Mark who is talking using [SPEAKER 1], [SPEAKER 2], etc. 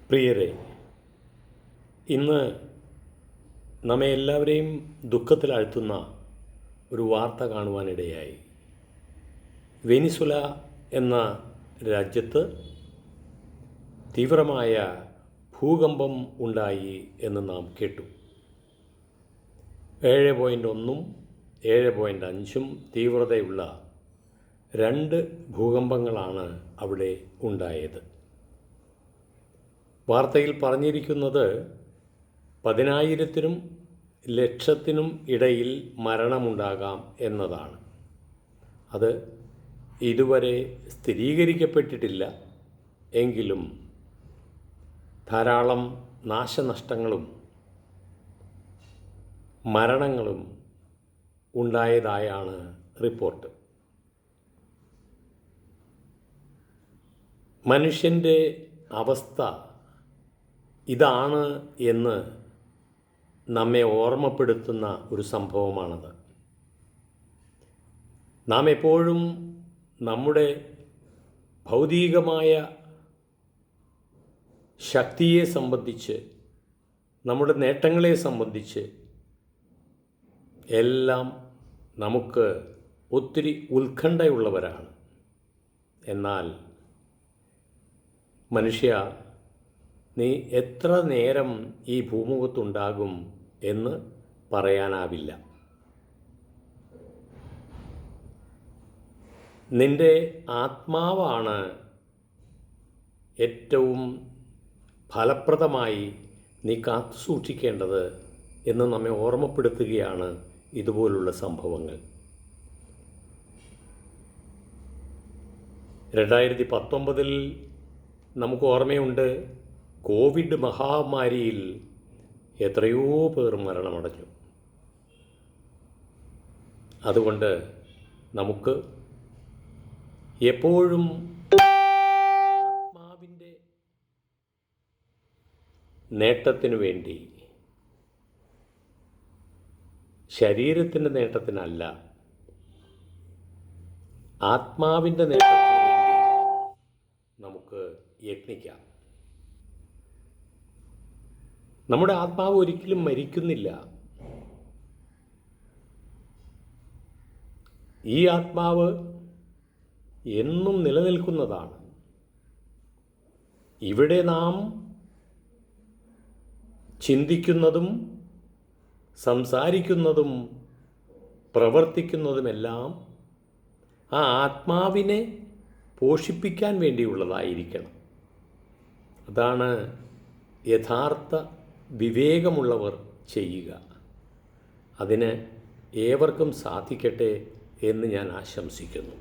[SPEAKER 1] പ്രിയരെ, ഇന്ന് നമ്മെ എല്ലാവരെയും ദുഃഖത്തിലാഴ്ത്തുന്ന ഒരു വാർത്ത കാണുവാനിടയായി. വെനിസുല എന്ന രാജ്യത്ത് തീവ്രമായ ഭൂകമ്പം ഉണ്ടായി എന്ന് നാം കേട്ടു. 7.1 7.5 തീവ്രതയുള്ള 2 ഭൂകമ്പങ്ങളാണ് അവിടെ ഉണ്ടായത്. വാർത്തയിൽ പറഞ്ഞിരിക്കുന്നത് 10,000-നും ലക്ഷത്തിനും ഇടയിൽ മരണമുണ്ടാകാം എന്നതാണ്. അത് ഇതുവരെ സ്ഥിരീകരിക്കപ്പെട്ടിട്ടില്ല. എങ്കിലും ധാരാളം നാശനഷ്ടങ്ങളും മരണങ്ങളും ഉണ്ടായതായാണ് റിപ്പോർട്ട്. മനുഷ്യൻ്റെ അവസ്ഥ ഇതാണ് എന്ന് നമ്മെ ഓർമ്മപ്പെടുത്തുന്ന ഒരു സംഭവമാണത്. നാം എപ്പോഴും നമ്മുടെ ഭൗതികമായ ശക്തിയെ സംബന്ധിച്ച്, നമ്മുടെ നേട്ടങ്ങളെ സംബന്ധിച്ച് എല്ലാം നമുക്ക് ഒത്തിരി ഉത്കണ്ഠയുള്ളവരാണ്. എന്നാൽ മനുഷ്യ, നീ എത്ര നേരം ഈ ഭൂമുഖത്തുണ്ടാകും എന്ന് പറയാനാവില്ല. നിൻ്റെ ആത്മാവാണ് ഏറ്റവും ഫലപ്രദമായി നീ കാത്തു സൂക്ഷിക്കേണ്ടത് എന്ന് നമ്മെ ഓർമ്മപ്പെടുത്തുകയാണ് ഇതുപോലുള്ള സംഭവങ്ങൾ. 2019 നമുക്ക് ഓർമ്മയുണ്ട്, കോവിഡ് മഹാമാരിയിൽ എത്രയോ പേർ മരണമടഞ്ഞു. അതുകൊണ്ട് നമുക്ക് എപ്പോഴും ആത്മാവിൻ്റെ നേട്ടത്തിനു വേണ്ടി, ശരീരത്തിൻ്റെ നേട്ടത്തിനല്ല, ആത്മാവിൻ്റെ നേട്ടത്തിന് വേണ്ടി നമുക്ക് യത്നിക്കാം. നമ്മുടെ ആത്മാവ് ഒരിക്കലും മരിക്കുന്നില്ല. ഈ ആത്മാവ് എന്നും നിലനിൽക്കുന്നതാണ്. ഇവിടെ നാം ചിന്തിക്കുന്നതും സംസാരിക്കുന്നതും പ്രവർത്തിക്കുന്നതുമെല്ലാം ആ ആത്മാവിനെ പോഷിപ്പിക്കാൻ വേണ്ടിയുള്ളതായിരിക്കണം. അതാണ് യഥാർത്ഥ വിവേകമുള്ളവർ ചെയ്യുക. അതിന് ഏവർക്കും സാധിക്കട്ടെ എന്ന് ഞാൻ ആശംസിക്കുന്നു.